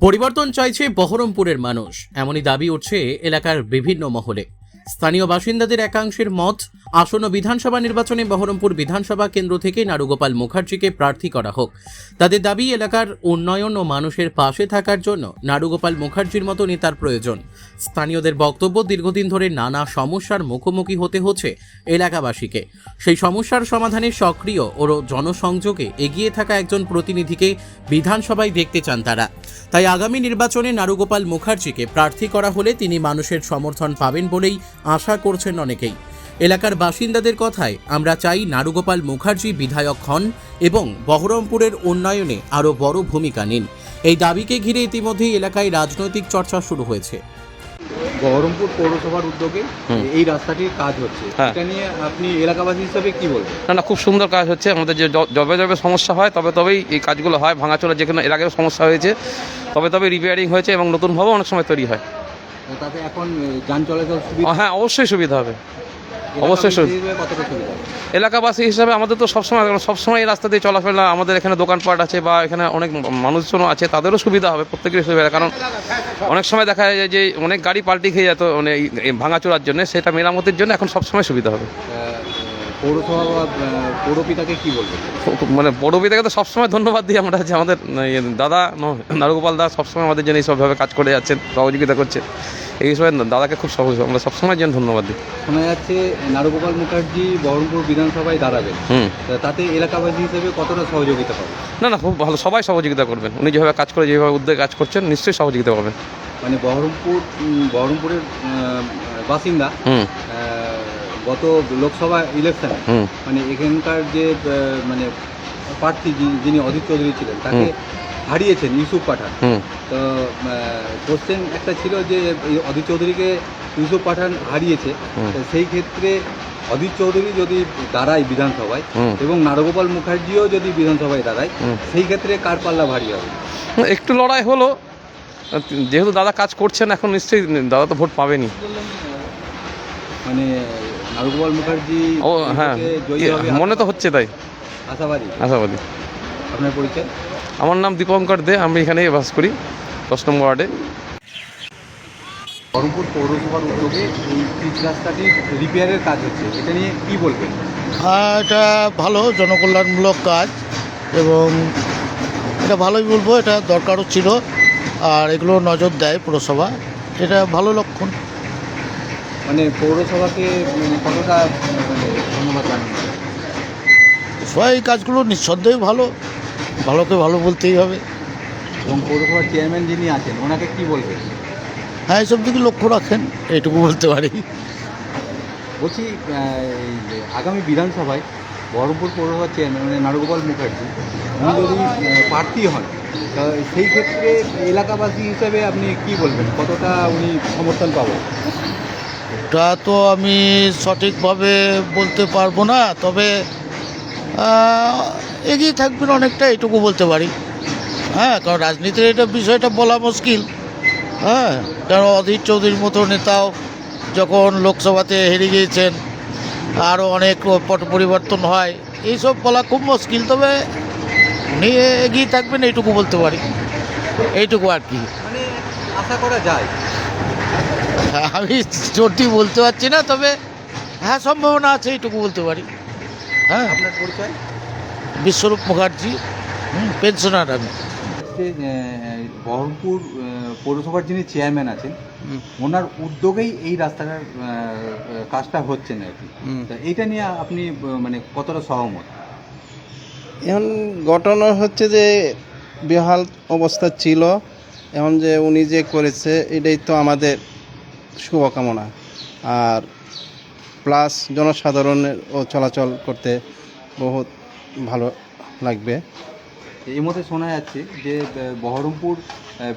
পরিবর্তন চাইছে বহরমপুরের মানুষ, এমনই দাবি উঠছে এলাকার বিভিন্ন মহলে। স্থানীয় বাসিন্দাদের একাংশের মত, আসন্ন বিধানসভা নির্বাচনে বহরমপুর বিধানসভা কেন্দ্র থেকে নারুগোপাল মুখার্জিকে প্রার্থী করা হোক। তাদের দাবি, এলাকার উন্নয়ন ও মানুষের পাশে থাকার জন্য নারুগোপাল মুখার্জির মতো নেতার প্রয়োজন। স্থানীয়দের বক্তব্য, দীর্ঘদিন ধরে নানা সমস্যার মুখোমুখি হতে হচ্ছে এলাকাবাসীকে। সেই সমস্যার সমাধানে সক্রিয় ও জনসংযোগে এগিয়ে থাকা একজন প্রতিনিধিকে বিধানসভায় দেখতে চান তারা। তাই আগামী নির্বাচনে নারুগোপাল মুখার্জিকে প্রার্থী করা হলে তিনি মানুষের সমর্থন পাবেন বলেই আশা করছেন অনেকেই। এলাকার বাসিন্দাদের কথায়, আমরা চাই নারুগোপাল মুখার্জি বিধায়ক হন এবং বহরমপুরের উন্নয়নে আরও বড় ভূমিকা নিন। এই দাবিকে ঘিরে ইতিমধ্যেই এলাকায় রাজনৈতিক চর্চা শুরু হয়েছে। বহরমপুর পৌরসভার উদ্যোগে এই রাস্তাটির কাজ হচ্ছে, এটা নিয়ে আপনি এলাকাবাসী হিসেবে কি বলবেন? না, খুব সুন্দর কাজ হচ্ছে। আমাদের যে যবে সমস্যা হয় তবেই এই কাজগুলো হয়। ভাঙাচোরা যেখানে এর আগেও সমস্যা হয়েছে, তবে রিপেয়ারিং হয়েছে এবং নতুনভাবে অনেক সময় তৈরি হয়। তাতে এখন যান চলাচল সুবিধা? হ্যাঁ, অবশ্যই সুবিধা হবে, অবশ্যই সুবিধা। কতটা সুবিধা? এলাকাবাসী হিসাবে আমাদের তো সবসময় এই রাস্তা দিয়ে চলাফেরা, আমাদের এখানে দোকানপাট আছে বা এখানে অনেক মানুষজনও আছে, তাদেরও সুবিধা হবে, প্রত্যেকেরই সুবিধা। কারণ অনেক সময় দেখা যায় যে অনেক গাড়ি পাল্টি খেয়ে যেত এই ভাঙাচোরার জন্য, সেটা মেরামতির জন্য এখন সবসময় সুবিধা হবে। পৌরসভা বা পৌরপিতাকে কি বলবেন? মানে পৌরপিতাকে তো সবসময় ধন্যবাদ দিই আমরা, যে আমাদের দাদা নারুগোপাল দা সবসময় আমাদের জন্য এইসবভাবে কাজ করে যাচ্ছেন, সহযোগিতা করছেন। এই হিসাবে দাদাকে খুব আমরা সবসময় যেন ধন্যবাদ দিই। শোনা যাচ্ছে নারুগোপাল মুখার্জি বহরমপুর বিধানসভায় দাঁড়াবেন, তাতে এলাকাবাসী হিসেবে কতটা সহযোগিতা পাবেন? না, খুব ভালো, সবাই সহযোগিতা করবেন। উনি যেভাবে কাজ করে, যেভাবে উদ্যোগে কাজ করছেন, নিশ্চয়ই সহযোগিতা পাবেন। মানে বহরমপুরের বাসিন্দা, গত লোকসভা ইলেকশনে মানে এখানকার যে মানে প্রার্থী যিনি অজিত চৌধুরী ছিলেন, তাকে হারিয়েছেন ইউসুফ পাঠান। তো কোশ্চেন একটা ছিল যে অজিত চৌধুরীকে ইউসুফ পাঠান হারিয়েছে, সেই ক্ষেত্রে অজিত চৌধুরী যদি দাঁড়ায় বিধানসভায় এবং নারুগোপাল মুখার্জিও যদি বিধানসভায় দাঁড়ায়, সেই ক্ষেত্রে কার পাল্লা ভারী হবে? একটু লড়াই হলো, যেহেতু দাদা কাজ করছেন, এখন নিশ্চয়ই দাদা তো ভোট পাবেনি। মানে নারুগোপাল মুখার্জি মনে তো হচ্ছে তাই। আশাবাদী। আপনার পরিচয়? আমার নাম দীপঙ্কর দে, আমি এখানেই বাস করি, 10 নম্বর ওয়ার্ডে। বহরমপুর পৌরসভার উদ্যোগে এই পিচ রাস্তাটির রিপেয়ারের কাজ হচ্ছে, এটা নিয়ে কি বলবেন? এটা ভালো, জনকল্যাণমূলক কাজ এবং এটা ভালোই বলবো, এটা দরকারও ছিল। আর এগুলো নজর দেয় পুরসভা, এটা ভালো লক্ষণ। মানে পৌরসভাকে কতটা ধন্যবাদ জানানো? এই কাজগুলো নিঃসন্দেহে ভালোকে ভালো বলতেই হবে। এবং পৌরসভার চেয়ারম্যান যিনি আছেন, ওনাকে কি বলবেন? হ্যাঁ, এইসব দিকে লক্ষ্য রাখেন, এইটুকু বলতে পারি। বলছি, আগামী বিধানসভায় বহরমপুর পৌরসভার চেয়ারম্যান মানে নারুগোপাল মুখার্জি উনি যদি প্রার্থী হন, সেই ক্ষেত্রে এলাকাবাসী হিসেবে আপনি কি বলবেন, কতটা উনি সমর্থন পাবেন? এটা তো আমি সঠিকভাবে বলতে পারবো না, তবে এগিয়ে থাকবেন অনেকটা, এইটুকু বলতে পারি। হ্যাঁ, কারণ রাজনীতির এটা বিষয়টা বলা মুশকিল। হ্যাঁ, কারণ অধীর চৌধুরীর মতো নেতাও যখন লোকসভাতে হেরে গিয়েছেন, আরও অনেক পট পরিবর্তন হয়, এইসব বলা খুব মুশকিল। তবে উনি এগিয়ে থাকবেন, এইটুকু বলতে পারি, এইটুকু আর কি। মানে আশা করা যায়। আমি সত্যি বলতে পারছি না, তবে হ্যাঁ সম্ভাবনা আছে, এইটুকু বলতে পারি। হ্যাঁ। আপনার পরিচয়? বিশ্বরূপ মুখার্জি, পেনশনার আমি। বহরমপুর পৌরসভার যিনি চেয়ারম্যান আছেন, ওনার উদ্যোগেই এই রাস্তাটার কাজটা হচ্ছে না আর কি। এইটা নিয়ে আপনি মানে কতটা সহমত? এখন ঘটনা হচ্ছে যে বেহাল অবস্থা ছিল, এখন যে উনি যে করেছে এটাই তো আমাদের শুভকামনা। আর প্লাস জনসাধারণেরও চলাচল করতে বহুত ভালো লাগবে। এই মধ্যে শোনা যাচ্ছে যে বহরমপুর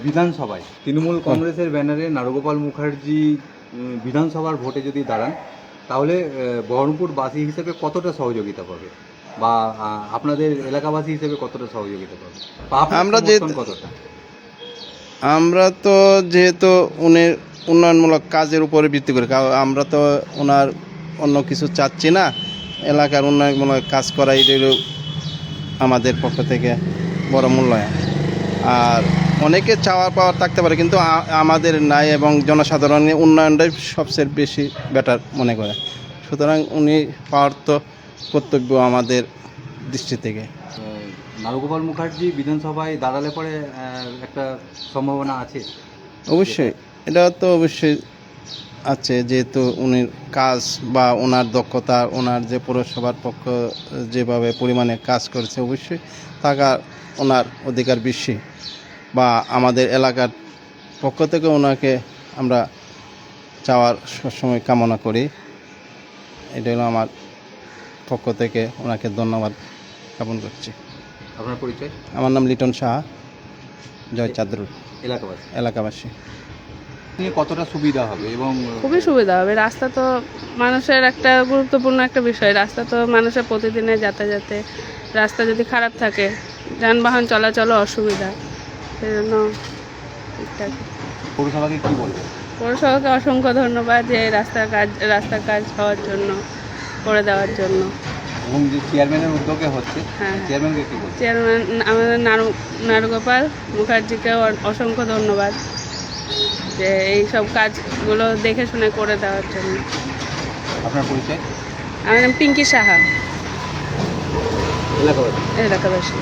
বিধানসভায় তৃণমূল কংগ্রেসের ব্যানারে নারুগোপাল মুখার্জি বিধানসভার ভোটে যদি দাঁড়ান, তাহলে বহরমপুরবাসী হিসেবে কতটা সহযোগিতা পাবে, বা আপনাদের এলাকাবাসী হিসেবে কতটা সহযোগিতা পাবে, আমরা তো যেহেতু উনি উন্নয়নমূলক কাজের উপরে ভিত্তি করি, আমরা তো ওনার অন্য কিছু চাচ্ছি না, এলাকার উন্নয়নমূলক কাজ করা এটাই আমাদের পক্ষ থেকে বড় মূল্যায়ন। আর অনেকে চাওয়ার পাওয়ার থাকতে পারে, কিন্তু আমাদের নাই, এবং জনসাধারণের উন্নয়নটাই সবচেয়ে বেশি বেটার মনে করে। সুতরাং উনি পাওয়ার তো কর্তব্য আমাদের দৃষ্টি থেকে। নারুগোপাল মুখার্জি বিধানসভায় দাঁড়ালে পরে একটা সম্ভাবনা আছে। অবশ্যই, এটা তো অবশ্যই আছে, যেহেতু উনি কাজ বা ওনার দক্ষতা, ওনার যে পৌরসভার পক্ষ যেভাবে পরিমাণে কাজ করছে, অবশ্যই থাকা ওনার অধিকার বেশি, বা আমাদের এলাকার পক্ষ থেকে ওনাকে আমরা চাওয়ার সবসময় কামনা করি। এটা হলো আমার পক্ষ থেকে ওনাকে ধন্যবাদ জ্ঞাপন করছি। আপনার পরিচয়? আমার নাম লিটন সাহা, জয়চাঁদরুল এলাকাবাসী। নিয়ে কতটা সুবিধা হবে? এবং খুবই সুবিধা হবে। রাস্তা তো মানুষের একটা গুরুত্বপূর্ণ একটা বিষয়। রাস্তা তো মানুষের প্রতিদিনের যাতায়াতে, রাস্তা যদি খারাপ থাকে যানবাহন চলাচলও অসুবিধা, সেই জন্য ঠিকঠাক। পৌরসভাকে কি বলবেন? পৌরসভাকে অসংখ্য ধন্যবাদ যে এই রাস্তার কাজ হওয়ার জন্য, করে দেওয়ার জন্য। এবং যে চেয়ারম্যানের উদ্যোগে হচ্ছে, হ্যাঁ। চেয়ারম্যানকে কি বলবেন? চেয়ারম্যান আমাদের নারুগোপাল মুখার্জিকেও অসংখ্য ধন্যবাদ যে এই সব কাজগুলো দেখে শুনে করে দেওয়ার জন্য। আপনার পরিচয়? আমার নাম পিঙ্কি সাহা, এলাকাবাসী। এলাকাবাসী।